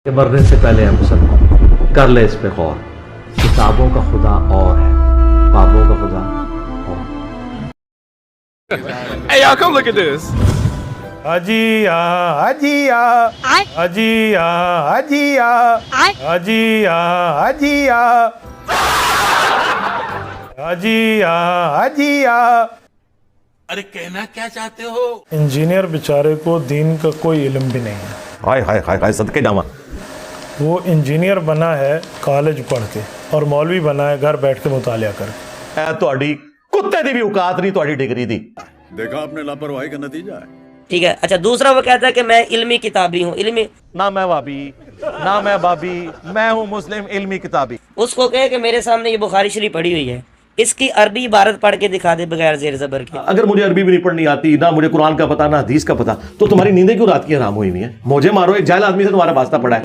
کہ مرنے سے پہلے ہے مسلمان، کر لے اس پہ غور، کتابوں کا خدا اور ہے، بابوں کا خدا اور۔ Hey, y'all, come look at this. حجیا حجیا حجیا حجیا حجیا حجیا حجیا حجیا۔ ارے کہنا کیا چاہتے ہو؟ انجینئر بیچارے کو دین کا کوئی علم بھی نہیں ہے، ہائے ہائے ہائے ہائے، صدقے جاواں۔ وہ انجینئر بنا ہے کالج پڑھ کے، اور مولوی بنا ہے گھر بیٹھ کے مطالعہ کر کے۔ اے تہاڈی کتے دی بھی اوقات نہیں تہاڈی ڈگری دی۔ دیکھا آپ نے لاپرواہی کا نتیجہ ہے۔ ٹھیک ہے، اچھا دوسرا وہ کہتا ہے کہ میں علمی کتابی ہوں، علمی، نہ میں وابی، نہ میں بابی، میں ہوں مسلم علمی کتابی۔ اس کو کہے کہ میرے سامنے یہ بخاری شریف پڑھی ہوئی ہے، اس کی عربی عبارت پڑھ کے دکھا دے بغیر زیر زبر کے۔ اگر مجھے عربی بھی نہیں پڑھنی آتی، نہ مجھے قرآن کا پتہ، نہ حدیث کا پتہ، تو تمہاری نیندیں کیوں رات کی حرام ہوئی ہوئی ہیں؟ موجے مارو، ایک جاہل آدمی سے تمہارا واسطہ پڑا ہے۔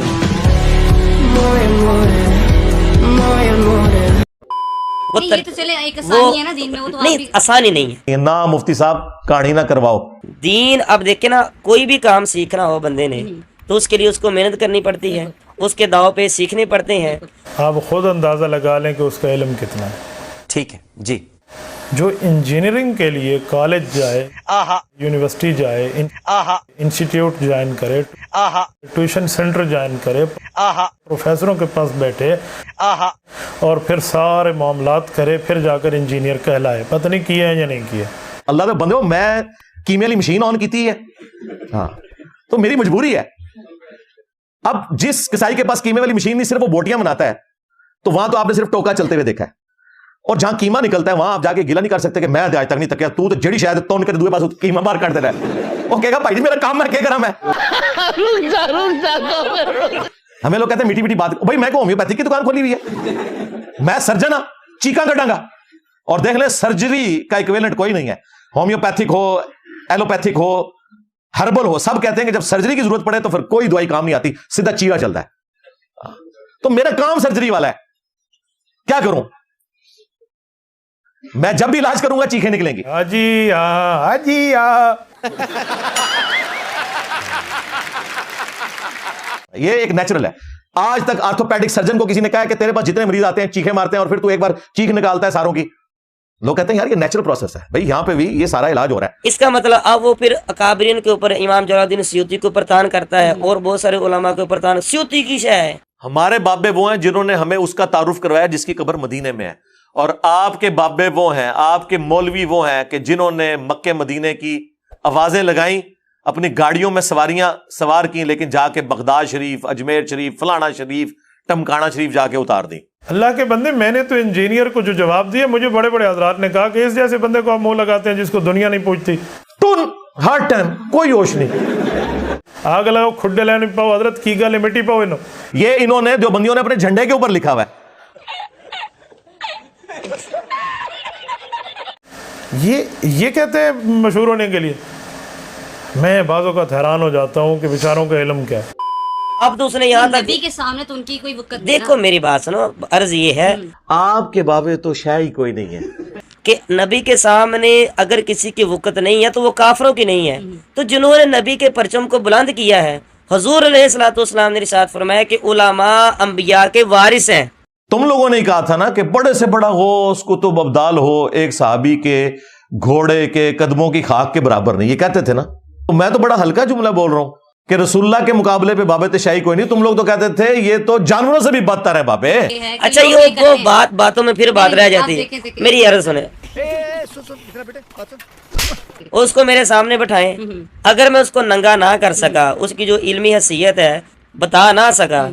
یہ تو چلے ایک آسانی ہے نا دین میں، وہ تو آپ نہیں، بھی آسانی نہیں ہے نہ مفتی صاحب کہانی نہ کرواؤ۔ دین۔ اب دیکھیں نا، کوئی بھی کام سیکھنا ہو بندے نے تو اس کے لیے اس کو محنت کرنی پڑتی ہے، اس کے داؤ پہ سیکھنے پڑتے ہیں۔ آپ خود اندازہ لگا لیں کہ اس کا علم کتنا ہے۔ ٹھیک ہے جی۔ جو انجینئرنگ کے لیے کالج جائے، یونیورسٹی جائے، انسٹیٹیوٹ جوائن کرے، ٹیوشن سینٹر جوائن کرے، پروفیسروں کے پاس بیٹھے اور پھر سارے معاملات کرے، پھر جا کر انجینئر کہلائے، پتہ نہیں کیا ہے یا نہیں کیا۔ اللہ کے بندے ہو، میں کیمیا والی مشین آن کیتی ہے، ہاں تو میری مجبوری ہے۔ اب جس کسائی کے پاس کیمیا والی مشین نہیں، صرف وہ بوٹیاں بناتا ہے، تو وہاں تو آپ نے صرف ٹوکا چلتے ہوئے دیکھا ہے، اور جہاں کیما نکلتا ہے وہاں آپ جا کے گلا نہیں کر سکتے کہ میں آج تک نہیں تکیا، تو جڑی شاید تون کر دوے پاس کیما باہر کر دینا ہے۔ وہ کہے گا بھائی جی میرا کام ہے، کیا کرا میں؟ ہمیں لوگ کہتے ہیں میٹھی میٹھی بات، بھائی میں کو ہومیوپیتھی کی دکان کھولی ہوئی ہے، میں سرجن ہاں، چیکاں کٹاں گا۔ اور دیکھ لیں سرجری کا ایکویلنٹ کوئی نہیں ہے، ہومیوپیتھک ہو، ایلوپیتھک ہو، ہربل ہو، سب کہتے ہیں کہ جب سرجری کی ضرورت پڑے تو پھر کوئی دوائی کام نہیں آتی، سیدھا چیرا چلتا ہے۔ تو میرا کام سرجری والا ہے، کیا کروں میں؟ جب بھی علاج کروں گا چیخیں نکلیں گی۔ حجیا حجیا۔ یہ ایک نیچرل ہے۔ آج تک آرتھوپیڈک سرجن کو کسی نے کہا ہے کہ تیرے پاس جتنے مریض آتے ہیں چیخیں مارتے ہیں اور پھر تو ایک بار چیخ نکالتا ہے ساروں کی؟ لوگ کہتے ہیں یار یہ نیچرل پروسیس ہے، بھائی یہاں پہ بھی یہ سارا علاج ہو رہا ہے۔ اس کا مطلب اب وہ پھر اکابرین کے اوپر، امام جلال الدین سیوطی کے اوپر تان کرتا ہے اور بہت سارے علماء کے اوپر تان، سیوطی کی شے ہے۔ ہمارے بابے وہ ہیں جنہوں نے ہمیں اس کا تعارف کروایا جس کی قبر مدینے میں ہے، اور آپ کے بابے وہ ہیں، آپ کے مولوی وہ ہیں کہ جنہوں نے مکے مدینے کی آوازیں لگائیں، اپنی گاڑیوں میں سواریاں سوار کی، لیکن جا کے بغداد شریف، اجمیر شریف، فلانا شریف، ٹمکانا شریف جا کے اتار دی۔ اللہ کے بندے، میں نے تو انجینئر کو جو جواب دیا، مجھے بڑے بڑے حضرات نے کہا کہ اس جیسے بندے کو آپ منہ لگاتے ہیں جس کو دنیا نہیں پوچھتی۔ ٹون ہر ٹائم کوئی ہوش نہیں۔ آگ لگاؤ کھڈے لینے پاؤ حضرت کی گل مٹی پاؤ انہوں۔ یہ انہوں نے دیوبندیوں نے اپنے جھنڈے کے اوپر لکھا ہوا ہے۔ یہ کہتے ہیں مشہور ہونے کے لیے۔ میں بعض اوقات حیران ہو جاتا ہوں کہ بیچاروں کا علم کیا ہے۔ اب تو اس نے یہاں تک، نبی کے سامنے تو ان کی کوئی وقت دیکھو میری بات سنو، عرض یہ ہے آپ کے بابے تو شے ہی کوئی نہیں ہے کہ نبی کے سامنے اگر کسی کی وقت نہیں ہے تو وہ کافروں کی نہیں ہے۔ تو جنہوں نے نبی کے پرچم کو بلند کیا ہے، حضور علیہ الصلوۃ والسلام نے ارشاد فرمایا کہ علماء انبیاء کے وارث ہیں۔ تم لوگوں نے کہا تھا نا کہ بڑے سے بڑا غوث کتب ابدال ہو ایک صحابی کے گھوڑے کے قدموں کی خاک کے برابر نہیں، یہ کہتے تھے نا۔ تو میں تو بڑا ہلکا جملہ بول رہا ہوں کہ رسول اللہ کے مقابلے پہ بابے تشائی کوئی نہیں، تم لوگ تو کہتے تھے یہ تو جانوروں سے بھی بدتر ہے بابے۔ اچھا یہ وہ باتوں میں پھر بات رہ جاتی ہے۔ میری عرض سنیں، اس کو میرے سامنے بٹھائیں، اگر میں اس کو ننگا نہ کر سکا، اس کی جو علمی حیثیت ہے بتا نہ سکا،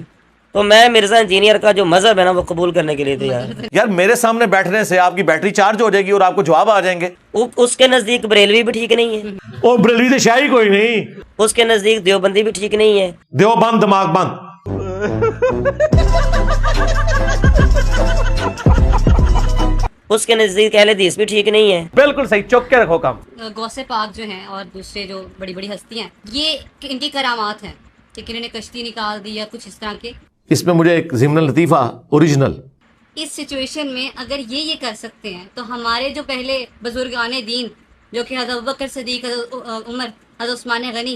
تو میں مرزا انجینئر کا جو مذہب ہے نا وہ قبول کرنے کے لیے تیار۔ یار میرے سامنے بیٹھنے سے آپ کی بیٹری چارج ہو جائے گی اور آپ کو جواب آ جائیں گے۔ اس کے نزدیک بریلوی بھی ٹھیک نہیں ہے، او بریلوی تو شاہی کوئی نہیں، اس کے نزدیک دیوبندی بھی ٹھیک نہیں ہے، دیوبند دماغ بند۔ اس کے نزدیک اہل حدیث بھی ٹھیک نہیں ہے۔ بالکل صحیح، چوک کے رکھو کام۔ غوث پاک جو ہیں اور دوسرے جو بڑی بڑی ہستیاں ہیں، یہ ان کی کرامات ہیں کہ انہوں نے کشتی نکال دی یا کچھ اس طرح کے۔ اس میں مجھے ایک ضمن لطیفہ اوریجنل، اس سچویشن میں اگر یہ کر سکتے ہیں تو ہمارے جو پہلے بزرگان دین جو کہ حضرت ابوبکر صدیق، حضرت عمر، حضرت عثمان غنی